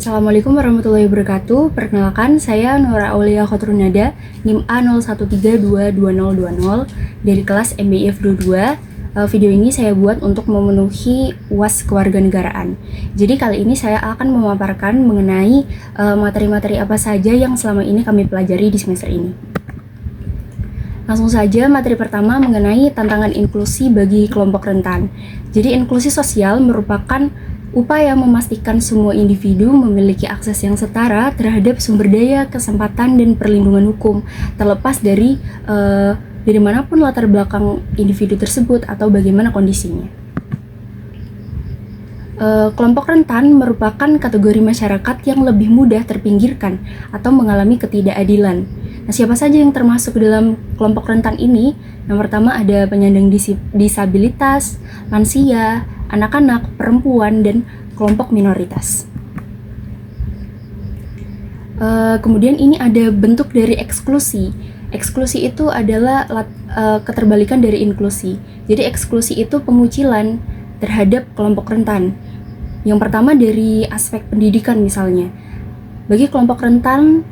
Assalamualaikum warahmatullahi wabarakatuh. Perkenalkan, saya Nora Aulia Khotrunada, NIM A01322020 dari kelas MBIF 22. Video ini saya buat untuk memenuhi UAS kewarganegaraan. Jadi kali ini saya akan memaparkan mengenai materi-materi apa saja yang selama ini kami pelajari di semester ini. Langsung saja, materi pertama mengenai tantangan inklusi bagi kelompok rentan. Jadi inklusi sosial merupakan upaya memastikan semua individu memiliki akses yang setara terhadap sumber daya, kesempatan, dan perlindungan hukum, terlepas dari manapun latar belakang individu tersebut atau bagaimana kondisinya. Kelompok rentan merupakan kategori masyarakat yang lebih mudah terpinggirkan atau mengalami ketidakadilan. Nah, siapa saja yang termasuk dalam kelompok rentan ini? Yang pertama ada penyandang disabilitas, lansia, anak-anak, perempuan, dan kelompok minoritas. Kemudian ini ada bentuk dari eksklusi. Eksklusi itu adalah keterbalikan dari inklusi. Jadi eksklusi itu pengucilan terhadap kelompok rentan. Yang pertama dari aspek pendidikan misalnya. Bagi kelompok rentan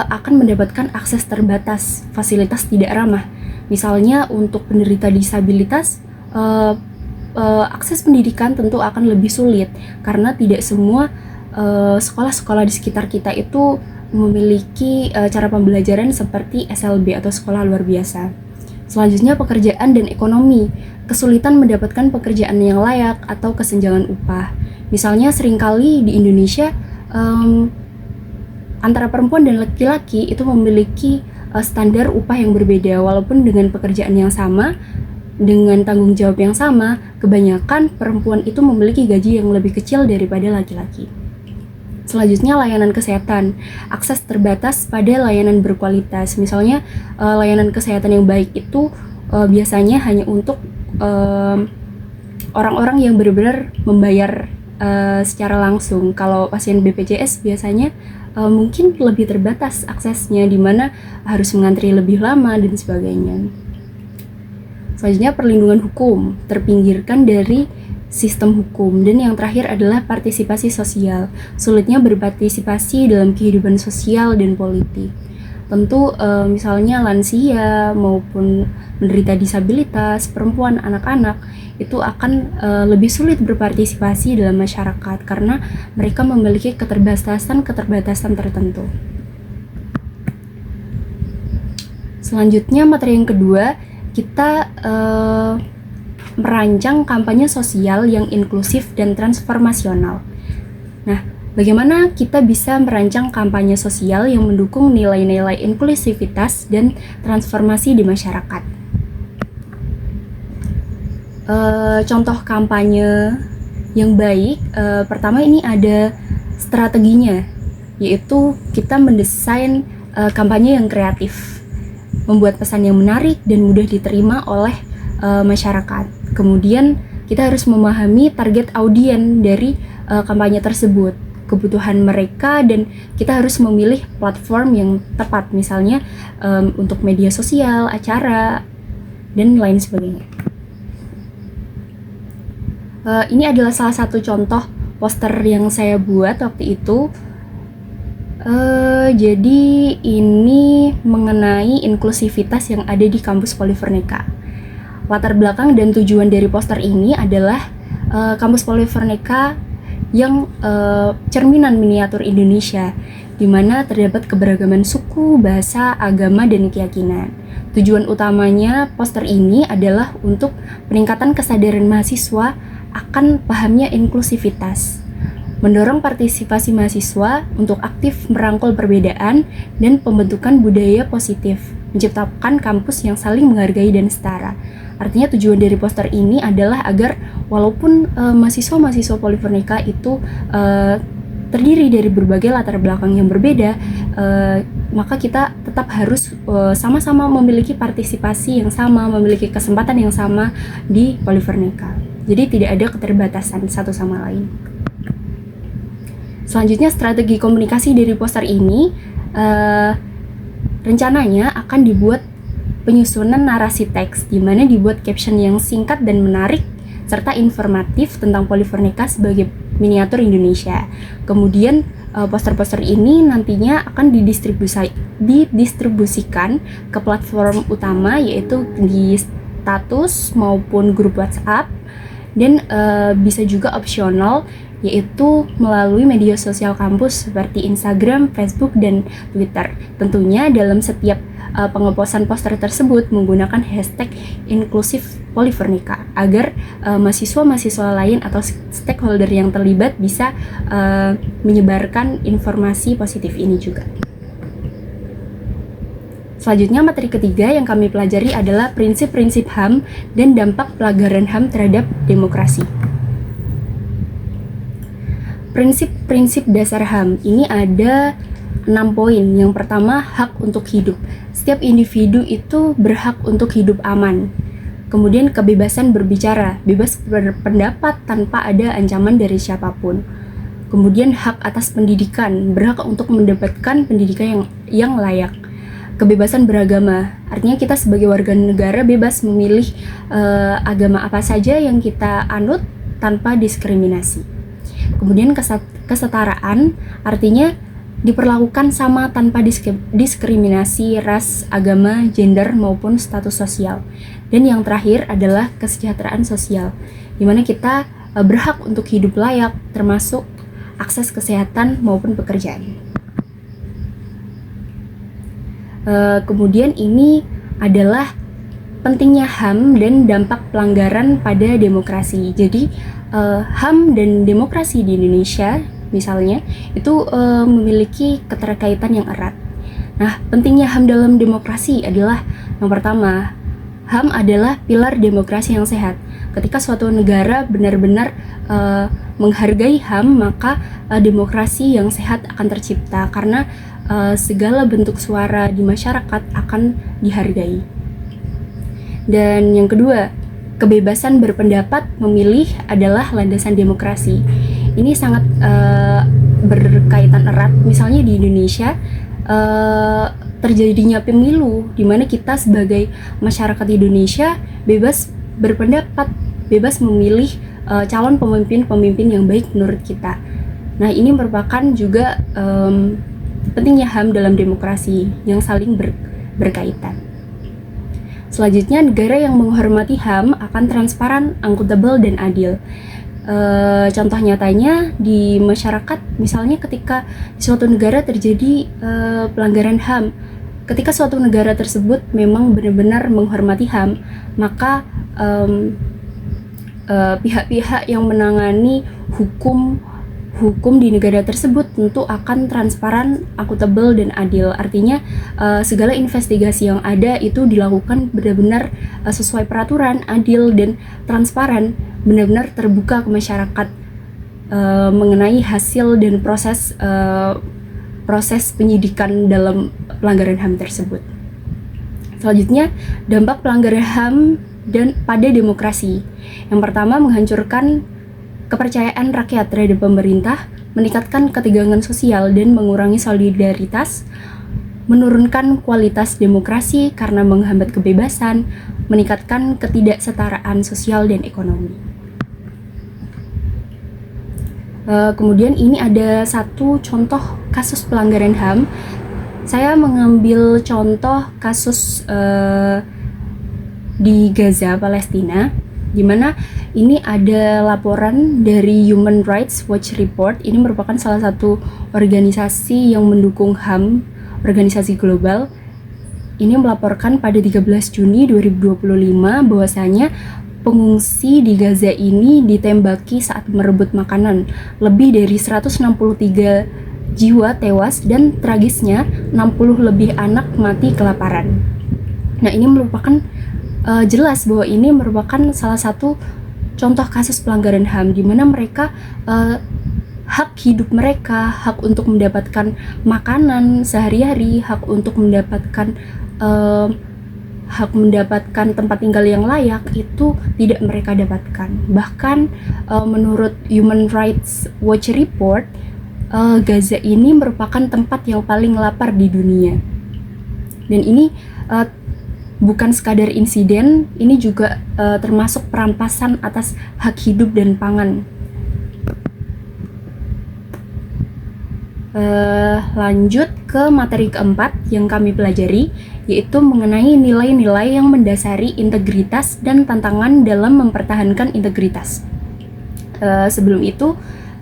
akan mendapatkan akses terbatas, fasilitas tidak ramah. Misalnya untuk penderita disabilitas, akses pendidikan tentu akan lebih sulit karena tidak semua sekolah-sekolah di sekitar kita itu memiliki cara pembelajaran seperti SLB atau sekolah luar biasa. Selanjutnya pekerjaan dan ekonomi, kesulitan mendapatkan pekerjaan yang layak atau kesenjangan upah. Misalnya seringkali di Indonesia antara perempuan dan laki-laki itu memiliki standar upah yang berbeda, walaupun dengan pekerjaan yang sama, dengan tanggung jawab yang sama, kebanyakan perempuan itu memiliki gaji yang lebih kecil daripada laki-laki. Selanjutnya layanan kesehatan, akses terbatas pada layanan berkualitas. Misalnya layanan kesehatan yang baik itu biasanya hanya untuk orang-orang yang benar-benar membayar secara langsung. Kalau pasien BPJS biasanya mungkin lebih terbatas aksesnya, di mana harus mengantri lebih lama dan sebagainya. Selanjutnya perlindungan hukum, terpinggirkan dari sistem hukum. Dan yang terakhir adalah partisipasi sosial, sulitnya berpartisipasi dalam kehidupan sosial dan politik. Tentu misalnya lansia maupun menderita disabilitas, perempuan, anak-anak itu akan lebih sulit berpartisipasi dalam masyarakat karena mereka memiliki keterbatasan tertentu. Selanjutnya materi yang kedua, kita merancang kampanye sosial yang inklusif dan transformasional. Nah, bagaimana kita bisa merancang kampanye sosial yang mendukung nilai-nilai inklusivitas dan transformasi di masyarakat? Contoh kampanye yang baik, pertama ini ada strateginya, yaitu kita mendesain kampanye yang kreatif, membuat pesan yang menarik dan mudah diterima oleh masyarakat. Kemudian kita harus memahami target audien dari kampanye tersebut, kebutuhan mereka, dan kita harus memilih platform yang tepat, misalnya untuk media sosial, acara, dan lain sebagainya. Ini adalah salah satu contoh poster yang saya buat waktu itu. Jadi ini mengenai inklusivitas yang ada di kampus Poliverneka. Latar belakang dan tujuan dari poster ini adalah kampus Poliverneka yang cerminan miniatur Indonesia, di mana terdapat keberagaman suku, bahasa, agama, dan keyakinan. Tujuan utamanya poster ini adalah untuk peningkatan kesadaran mahasiswa akan pahamnya inklusivitas, mendorong partisipasi mahasiswa untuk aktif merangkul perbedaan dan pembentukan budaya positif, menciptakan kampus yang saling menghargai dan setara. Artinya tujuan dari poster ini adalah agar walaupun mahasiswa-mahasiswa Poliverneka itu terdiri dari berbagai latar belakang yang berbeda, maka kita tetap harus sama-sama memiliki partisipasi yang sama, memiliki kesempatan yang sama di Poliverneka. Jadi tidak ada keterbatasan satu sama lain. Selanjutnya strategi komunikasi dari poster ini rencananya akan dibuat penyusunan narasi teks, di mana dibuat caption yang singkat dan menarik serta informatif tentang Poliverneka sebagai miniatur Indonesia. Kemudian poster-poster ini nantinya akan didistribusikan ke platform utama, yaitu di status maupun grup WhatsApp, dan bisa juga opsional, yaitu melalui media sosial kampus seperti Instagram, Facebook, dan Twitter. Tentunya dalam setiap pengeposan poster tersebut menggunakan hashtag inklusif Poliverneka agar mahasiswa-mahasiswa lain atau stakeholder yang terlibat bisa menyebarkan informasi positif ini juga. Selanjutnya, materi ketiga yang kami pelajari adalah prinsip-prinsip HAM dan dampak pelanggaran HAM terhadap demokrasi. Prinsip-prinsip dasar HAM ini ada 6 poin. Yang pertama, hak untuk hidup. Setiap individu itu berhak untuk hidup aman. Kemudian kebebasan berbicara, bebas berpendapat tanpa ada ancaman dari siapapun. Kemudian hak atas pendidikan, berhak untuk mendapatkan pendidikan yang layak. Kebebasan beragama, artinya kita sebagai warga negara bebas memilih agama apa saja yang kita anut tanpa diskriminasi. Kemudian kesetaraan, artinya diperlakukan sama tanpa diskriminasi ras, agama, gender, maupun status sosial. Dan yang terakhir adalah kesejahteraan sosial, di mana kita berhak untuk hidup layak, termasuk akses kesehatan maupun pekerjaan. Kemudian ini adalah pentingnya HAM dan dampak pelanggaran pada demokrasi. Jadi HAM dan demokrasi di Indonesia misalnya itu memiliki keterkaitan yang erat. Nah, pentingnya HAM dalam demokrasi adalah yang pertama, HAM adalah pilar demokrasi yang sehat. Ketika suatu negara benar-benar menghargai HAM, maka demokrasi yang sehat akan tercipta karena segala bentuk suara di masyarakat akan dihargai. Dan yang kedua, kebebasan berpendapat memilih adalah landasan demokrasi. Ini sangat berkaitan erat. Misalnya di Indonesia terjadinya pemilu di mana kita sebagai masyarakat Indonesia bebas berpendapat, bebas memilih calon pemimpin yang baik menurut kita. Nah, ini merupakan juga pentingnya HAM dalam demokrasi yang saling berkaitan. Selanjutnya, negara yang menghormati HAM akan transparan, akuntabel, dan adil. Contoh nyatanya di masyarakat, misalnya ketika di suatu negara terjadi pelanggaran HAM, ketika suatu negara tersebut memang benar-benar menghormati HAM, maka pihak-pihak yang menangani hukum di negara tersebut tentu akan transparan, akuntabel, dan adil. Artinya segala investigasi yang ada itu dilakukan benar-benar sesuai peraturan, adil, dan transparan, benar-benar terbuka ke masyarakat mengenai hasil dan proses penyidikan dalam pelanggaran HAM tersebut. Selanjutnya, dampak pelanggaran HAM dan pada demokrasi. Yang pertama, menghancurkan kepercayaan rakyat terhadap pemerintah, meningkatkan ketegangan sosial dan mengurangi solidaritas, menurunkan kualitas demokrasi karena menghambat kebebasan, meningkatkan ketidaksetaraan sosial dan ekonomi. Kemudian ini ada satu contoh kasus pelanggaran HAM. Saya mengambil contoh kasus di Gaza, Palestina, di mana ini ada laporan dari Human Rights Watch Report. Ini merupakan salah satu organisasi yang mendukung HAM, organisasi global. Ini melaporkan pada 13 Juni 2025 bahwasanya pengungsi di Gaza ini ditembaki saat merebut makanan. Lebih dari 163 jiwa tewas dan tragisnya 60 lebih anak mati kelaparan. Nah, ini merupakan jelas bahwa ini merupakan salah satu contoh kasus pelanggaran HAM di mana mereka hak hidup mereka, hak untuk mendapatkan makanan sehari-hari, hak untuk mendapatkan tempat tinggal yang layak itu tidak mereka dapatkan. Bahkan menurut Human Rights Watch Report, Gaza ini merupakan tempat yang paling lapar di dunia. Dan ini bukan sekadar insiden, ini juga termasuk perampasan atas hak hidup dan pangan. Lanjut ke materi keempat yang kami pelajari, yaitu mengenai nilai-nilai yang mendasari integritas dan tantangan dalam mempertahankan integritas. Sebelum itu,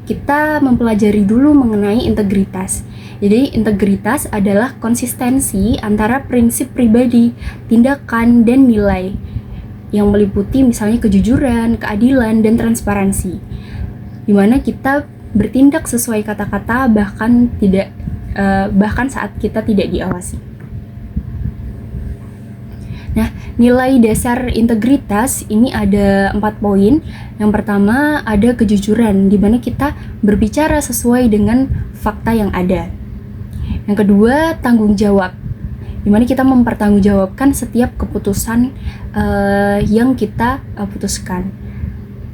kita mempelajari dulu mengenai integritas. Jadi, integritas adalah konsistensi antara prinsip pribadi, tindakan, dan nilai yang meliputi misalnya kejujuran, keadilan, dan transparansi, di mana kita bertindak sesuai kata-kata bahkan saat kita tidak diawasi. Nah, nilai dasar integritas ini ada 4 poin. Yang pertama ada kejujuran, di mana kita berbicara sesuai dengan fakta yang ada. Yang kedua tanggung jawab, di mana kita mempertanggungjawabkan setiap keputusan yang kita putuskan.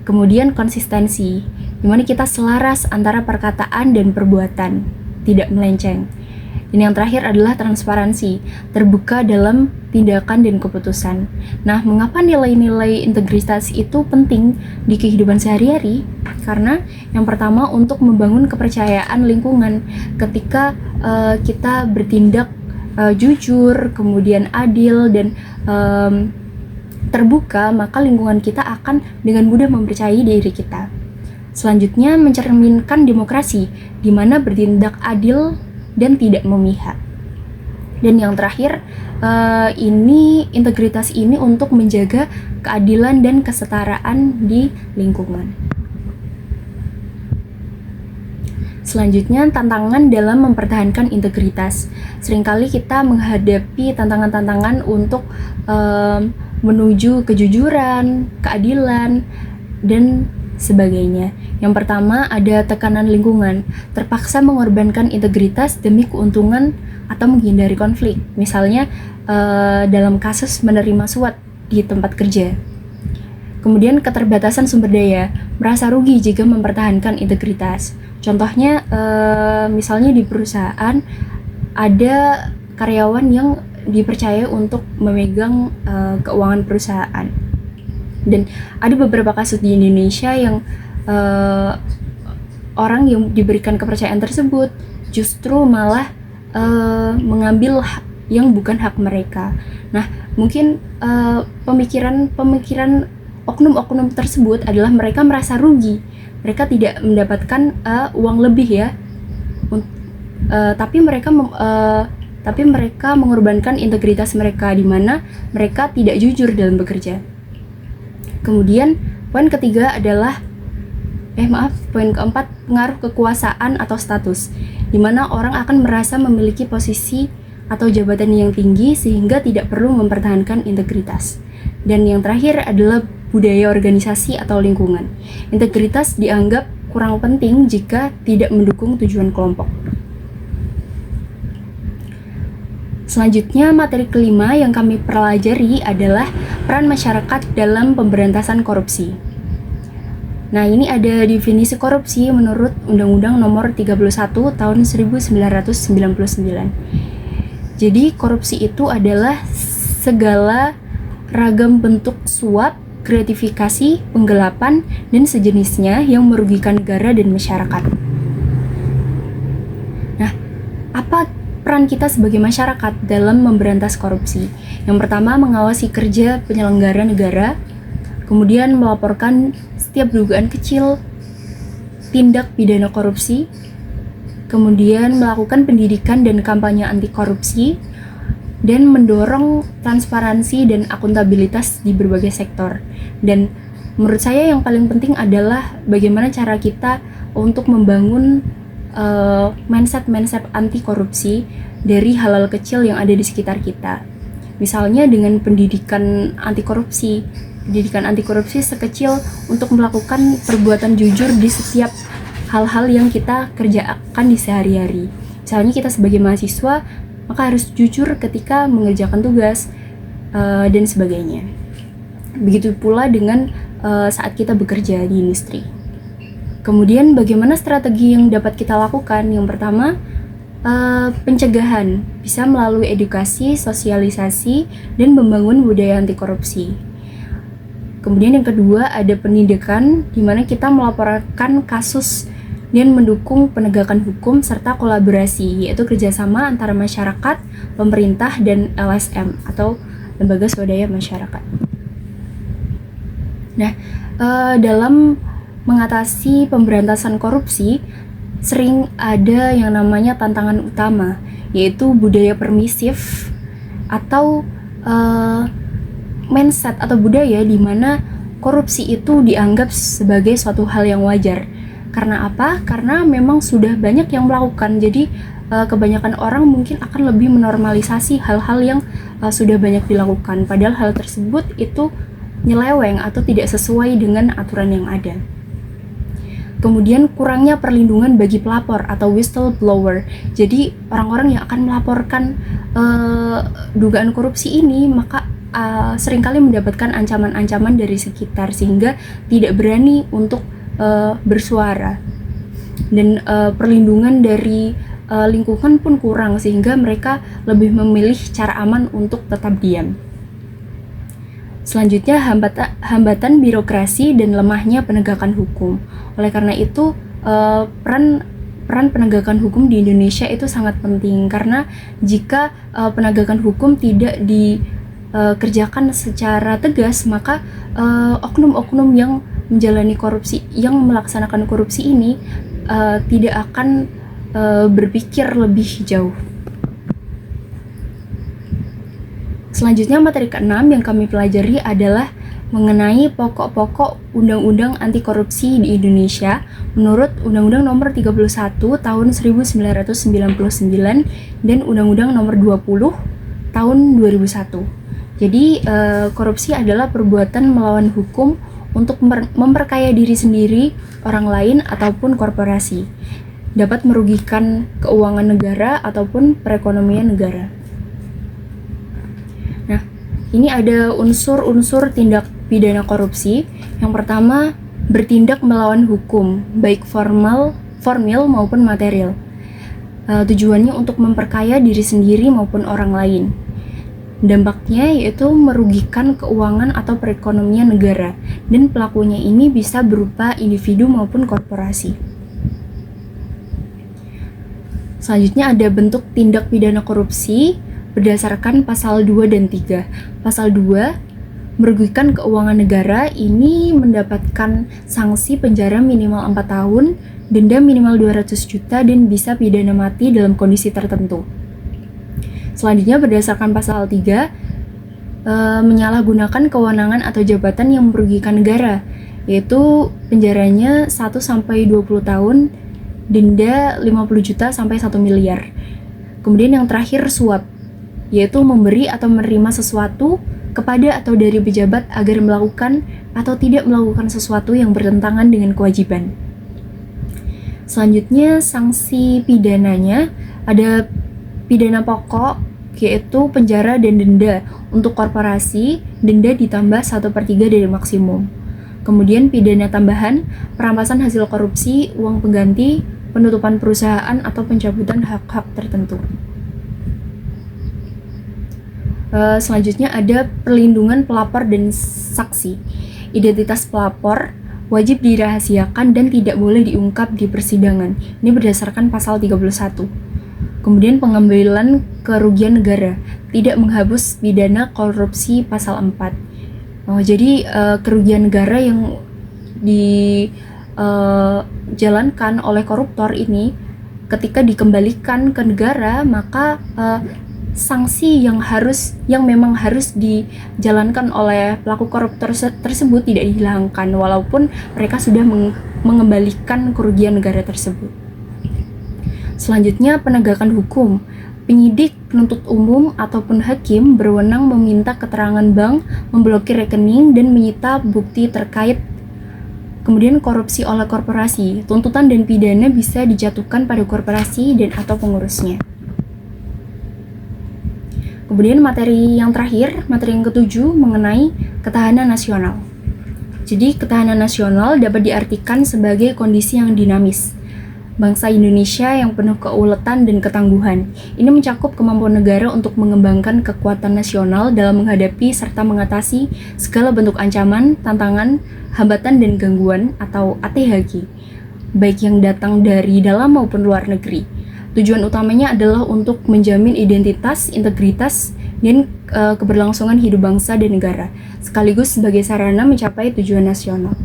Kemudian konsistensi, di mana kita selaras antara perkataan dan perbuatan, tidak melenceng. Dan yang terakhir adalah transparansi, terbuka dalam tindakan dan keputusan. Nah, mengapa nilai-nilai integritas itu penting di kehidupan sehari-hari? Karena yang pertama untuk membangun kepercayaan lingkungan. Ketika kita bertindak jujur, kemudian adil, dan terbuka, maka lingkungan kita akan dengan mudah mempercayai diri kita. Selanjutnya, mencerminkan demokrasi, di mana bertindak adil dan tidak memihak. Dan yang terakhir, integritas ini untuk menjaga keadilan dan kesetaraan di lingkungan. Selanjutnya, tantangan dalam mempertahankan integritas. Seringkali kita menghadapi tantangan-tantangan untuk menuju kejujuran, keadilan, dan sebagainya. Yang pertama ada tekanan lingkungan, terpaksa mengorbankan integritas demi keuntungan atau menghindari konflik. Misalnya dalam kasus menerima suap di tempat kerja. Kemudian keterbatasan sumber daya, merasa rugi jika mempertahankan integritas. Contohnya misalnya di perusahaan ada karyawan yang dipercaya untuk memegang keuangan perusahaan. Dan ada beberapa kasus di Indonesia yang orang yang diberikan kepercayaan tersebut justru malah mengambil yang bukan hak mereka. Nah, mungkin pemikiran oknum-oknum tersebut adalah mereka merasa rugi, mereka tidak mendapatkan uang lebih ya, tapi mereka mengorbankan integritas mereka, di mana mereka tidak jujur dalam bekerja. Kemudian poin keempat, pengaruh kekuasaan atau status, di mana orang akan merasa memiliki posisi atau jabatan yang tinggi sehingga tidak perlu mempertahankan integritas. Dan yang terakhir adalah budaya organisasi atau lingkungan. Integritas dianggap kurang penting jika tidak mendukung tujuan kelompok. Selanjutnya, materi kelima yang kami pelajari adalah peran masyarakat dalam pemberantasan korupsi. Nah, ini ada definisi korupsi menurut Undang-Undang Nomor 31 Tahun 1999. Jadi, korupsi itu adalah segala ragam bentuk suap, gratifikasi, penggelapan, dan sejenisnya yang merugikan negara dan masyarakat. Nah, apa peran kita sebagai masyarakat dalam memberantas korupsi? Yang pertama, mengawasi kerja penyelenggara negara, kemudian melaporkan setiap dugaan kecil tindak pidana korupsi, kemudian melakukan pendidikan dan kampanye anti korupsi, dan mendorong transparansi dan akuntabilitas di berbagai sektor. Dan menurut saya yang paling penting adalah bagaimana cara kita untuk membangun mindset anti korupsi dari hal-hal kecil yang ada di sekitar kita. Misalnya dengan pendidikan anti korupsi sekecil untuk melakukan perbuatan jujur di setiap hal-hal yang kita kerjakan di sehari-hari. Misalnya kita sebagai mahasiswa, maka harus jujur ketika mengerjakan tugas dan sebagainya. Begitu pula dengan saat kita bekerja di industri. Kemudian bagaimana strategi yang dapat kita lakukan? Yang pertama, pencegahan, bisa melalui edukasi, sosialisasi, dan membangun budaya anti korupsi. Kemudian yang kedua ada penindakan, di mana kita melaporkan kasus dan mendukung penegakan hukum serta kolaborasi, yaitu kerjasama antara masyarakat, pemerintah, dan LSM atau lembaga swadaya masyarakat. Nah, dalam mengatasi pemberantasan korupsi, sering ada yang namanya tantangan utama, yaitu budaya permisif atau mindset atau budaya di mana korupsi itu dianggap sebagai suatu hal yang wajar. Karena apa? Karena memang sudah banyak yang melakukan, jadi kebanyakan orang mungkin akan lebih menormalisasi hal-hal yang sudah banyak dilakukan, padahal hal tersebut itu nyeleweng atau tidak sesuai dengan aturan yang ada. Kemudian kurangnya perlindungan bagi pelapor atau whistleblower. Jadi orang-orang yang akan melaporkan dugaan korupsi ini maka seringkali mendapatkan ancaman-ancaman dari sekitar sehingga tidak berani untuk bersuara, dan perlindungan dari lingkungan pun kurang sehingga mereka lebih memilih cara aman untuk tetap diam. Selanjutnya hambatan birokrasi dan lemahnya penegakan hukum. Oleh karena itu peran penegakan hukum di Indonesia itu sangat penting, karena jika penegakan hukum tidak dikerjakan secara tegas maka oknum-oknum yang menjalani korupsi, yang melaksanakan korupsi ini tidak akan berpikir lebih jauh. Selanjutnya materi ke-6 yang kami pelajari adalah mengenai pokok-pokok undang-undang anti korupsi di Indonesia menurut Undang-Undang Nomor 31 Tahun 1999 dan Undang-Undang Nomor 20 Tahun 2001. Jadi korupsi adalah perbuatan melawan hukum untuk memperkaya diri sendiri, orang lain, ataupun korporasi. Dapat merugikan keuangan negara ataupun perekonomian negara. Nah, ini ada unsur-unsur tindak pidana korupsi. Yang pertama, bertindak melawan hukum, baik formil maupun material. Tujuannya untuk memperkaya diri sendiri maupun orang lain. Dampaknya yaitu merugikan keuangan atau perekonomian negara, dan pelakunya ini bisa berupa individu maupun korporasi. Selanjutnya ada bentuk tindak pidana korupsi berdasarkan pasal 2 dan 3. Pasal 2, merugikan keuangan negara, ini mendapatkan sanksi penjara minimal 4 tahun, denda minimal 200 juta, dan bisa pidana mati dalam kondisi tertentu. Selanjutnya berdasarkan pasal 3, menyalahgunakan kewenangan atau jabatan yang merugikan negara, yaitu penjaranya 1-20 tahun, denda 50 juta sampai 1 miliar. Kemudian yang terakhir suap, yaitu memberi atau menerima sesuatu kepada atau dari pejabat agar melakukan atau tidak melakukan sesuatu yang bertentangan dengan kewajiban. Selanjutnya sanksi pidananya ada pidana pokok, yaitu penjara dan denda. Untuk korporasi, denda ditambah 1/3 dari maksimum. Kemudian pidana tambahan, perampasan hasil korupsi, uang pengganti, penutupan perusahaan, atau pencabutan hak-hak tertentu. Selanjutnya ada perlindungan pelapor dan saksi. Identitas pelapor wajib dirahasiakan dan tidak boleh diungkap di persidangan. Ini berdasarkan pasal 31. Kemudian pengambilan kerugian negara, tidak menghapus pidana korupsi pasal 4. Jadi kerugian negara yang dijalankan oleh koruptor ini ketika dikembalikan ke negara, maka sanksi yang memang harus dijalankan oleh pelaku koruptor tersebut tidak dihilangkan walaupun mereka sudah mengembalikan kerugian negara tersebut. Selanjutnya penegakan hukum. Penyidik, penuntut umum, ataupun hakim berwenang meminta keterangan bank, memblokir rekening, dan menyita bukti terkait. Kemudian korupsi oleh korporasi. Tuntutan dan pidana bisa dijatuhkan pada korporasi dan atau pengurusnya. Kemudian materi yang terakhir, materi yang ke-7 mengenai ketahanan nasional. Jadi ketahanan nasional dapat diartikan sebagai kondisi yang dinamis. Bangsa Indonesia yang penuh keuletan dan ketangguhan. Ini mencakup kemampuan negara untuk mengembangkan kekuatan nasional dalam menghadapi serta mengatasi segala bentuk ancaman, tantangan, hambatan, dan gangguan atau ATHG. baik yang datang dari dalam maupun luar negeri. Tujuan utamanya adalah untuk menjamin identitas, integritas, dan keberlangsungan hidup bangsa dan negara, sekaligus sebagai sarana mencapai tujuan nasional.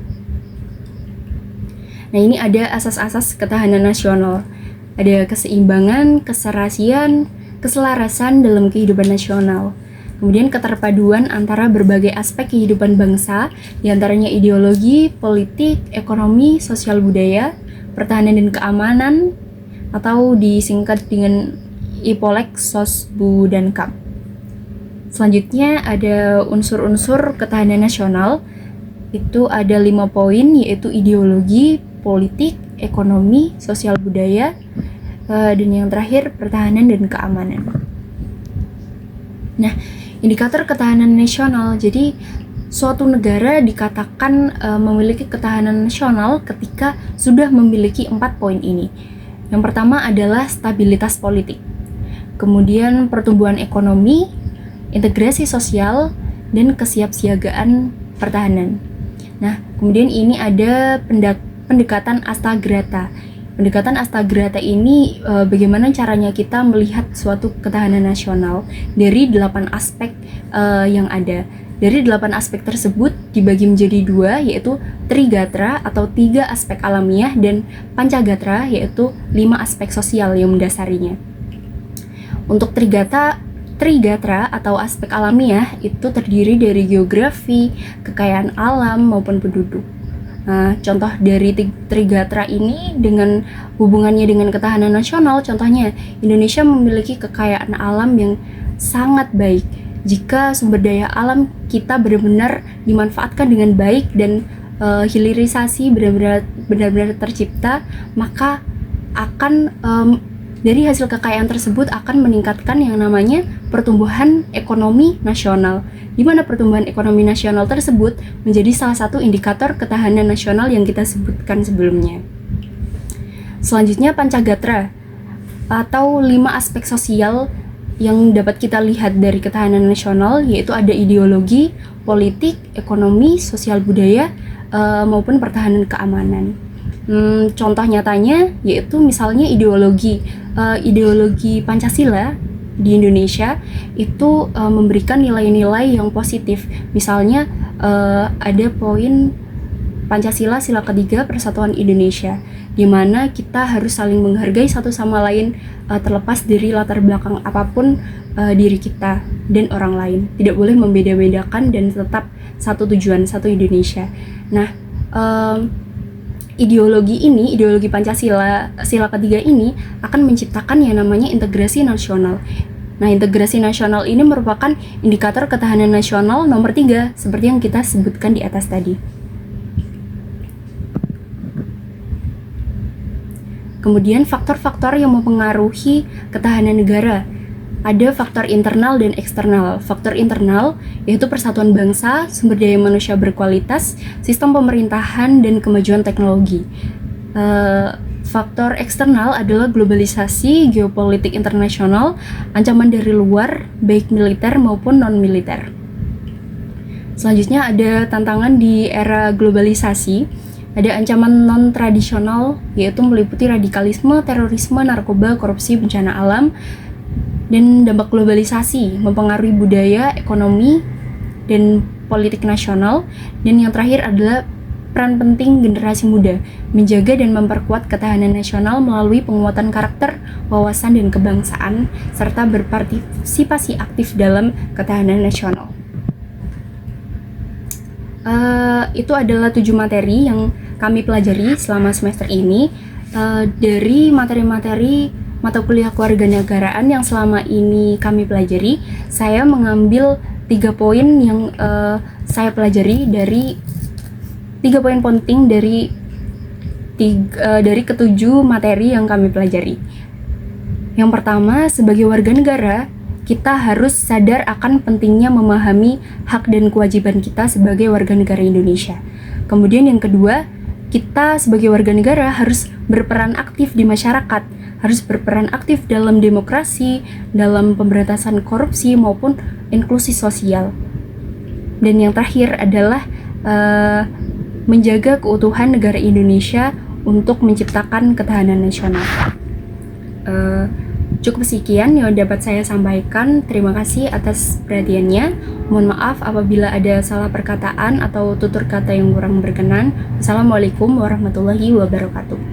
Nah, ini ada asas-asas ketahanan nasional. Ada keseimbangan, keserasian, keselarasan dalam kehidupan nasional. Kemudian keterpaduan antara berbagai aspek kehidupan bangsa, diantaranya ideologi, politik, ekonomi, sosial budaya, pertahanan dan keamanan, atau disingkat dengan IPOLEK, SOSBU, dan KAP. Selanjutnya ada unsur-unsur ketahanan nasional. Itu ada 5 poin, yaitu ideologi, politik, ekonomi, sosial budaya, dan yang terakhir pertahanan dan keamanan. Nah, indikator ketahanan nasional. Jadi suatu negara dikatakan memiliki ketahanan nasional ketika sudah memiliki 4 poin ini. Yang pertama adalah stabilitas politik, kemudian pertumbuhan ekonomi, integrasi sosial, dan kesiapsiagaan pertahanan. Nah, kemudian ini ada pendekatan Astagrata. Pendekatan Astagrata ini bagaimana caranya kita melihat suatu ketahanan nasional dari 8 aspek yang ada. Dari 8 aspek tersebut dibagi menjadi 2, yaitu Trigatra atau 3 aspek alamiah, dan Pancagatra, yaitu 5 aspek sosial yang mendasarinya. Untuk Trigatra atau aspek alamiah itu terdiri dari geografi, kekayaan alam maupun penduduk. Nah, contoh dari Trigatra ini dengan hubungannya dengan ketahanan nasional, contohnya Indonesia memiliki kekayaan alam yang sangat baik. Jika sumber daya alam kita benar-benar dimanfaatkan dengan baik dan hilirisasi benar-benar tercipta, maka akan dari hasil kekayaan tersebut akan meningkatkan yang namanya pertumbuhan ekonomi nasional, di mana pertumbuhan ekonomi nasional tersebut menjadi salah satu indikator ketahanan nasional yang kita sebutkan sebelumnya. Selanjutnya Pancagatra atau 5 aspek sosial yang dapat kita lihat dari ketahanan nasional, yaitu ada ideologi, politik, ekonomi, sosial budaya, maupun pertahanan keamanan. Contoh nyatanya yaitu misalnya ideologi Pancasila di Indonesia itu memberikan nilai-nilai yang positif. Misalnya ada poin Pancasila sila ketiga Persatuan Indonesia, di mana kita harus saling menghargai satu sama lain terlepas dari latar belakang apapun diri kita dan orang lain. Tidak boleh membeda-bedakan dan tetap satu tujuan, satu Indonesia. Nah, ideologi Pancasila sila ketiga ini akan menciptakan yang namanya integrasi nasional. Nah, integrasi nasional ini merupakan indikator ketahanan nasional nomor 3 seperti yang kita sebutkan di atas tadi. Kemudian faktor-faktor yang mempengaruhi ketahanan negara. Ada faktor internal dan eksternal. Faktor internal yaitu persatuan bangsa, sumber daya manusia berkualitas, sistem pemerintahan, dan kemajuan teknologi. Faktor eksternal adalah globalisasi, geopolitik internasional, ancaman dari luar, baik militer maupun non-militer. Selanjutnya ada tantangan di era globalisasi. Ada ancaman non-tradisional, yaitu meliputi radikalisme, terorisme, narkoba, korupsi, bencana alam, dan dampak globalisasi mempengaruhi budaya, ekonomi, dan politik nasional. Dan yang terakhir adalah peran penting generasi muda menjaga dan memperkuat ketahanan nasional melalui penguatan karakter, wawasan, dan kebangsaan, serta berpartisipasi aktif dalam ketahanan nasional. Itu adalah 7 materi yang kami pelajari selama semester ini. Dari materi-materi mata kuliah kewarganegaraan yang selama ini kami pelajari, saya mengambil 3 poin yang saya pelajari dari 3 poin penting dari ketujuh materi yang kami pelajari. Yang pertama, sebagai warga negara, kita harus sadar akan pentingnya memahami hak dan kewajiban kita sebagai warga negara Indonesia. Kemudian yang kedua, kita sebagai warga negara harus berperan aktif di masyarakat, harus berperan aktif dalam demokrasi, dalam pemberantasan korupsi maupun inklusi sosial. Dan yang terakhir adalah menjaga keutuhan negara Indonesia untuk menciptakan ketahanan nasional. Cukup sekian yang dapat saya sampaikan. Terima kasih atas perhatiannya. Mohon maaf apabila ada salah perkataan atau tutur kata yang kurang berkenan. Assalamualaikum warahmatullahi wabarakatuh.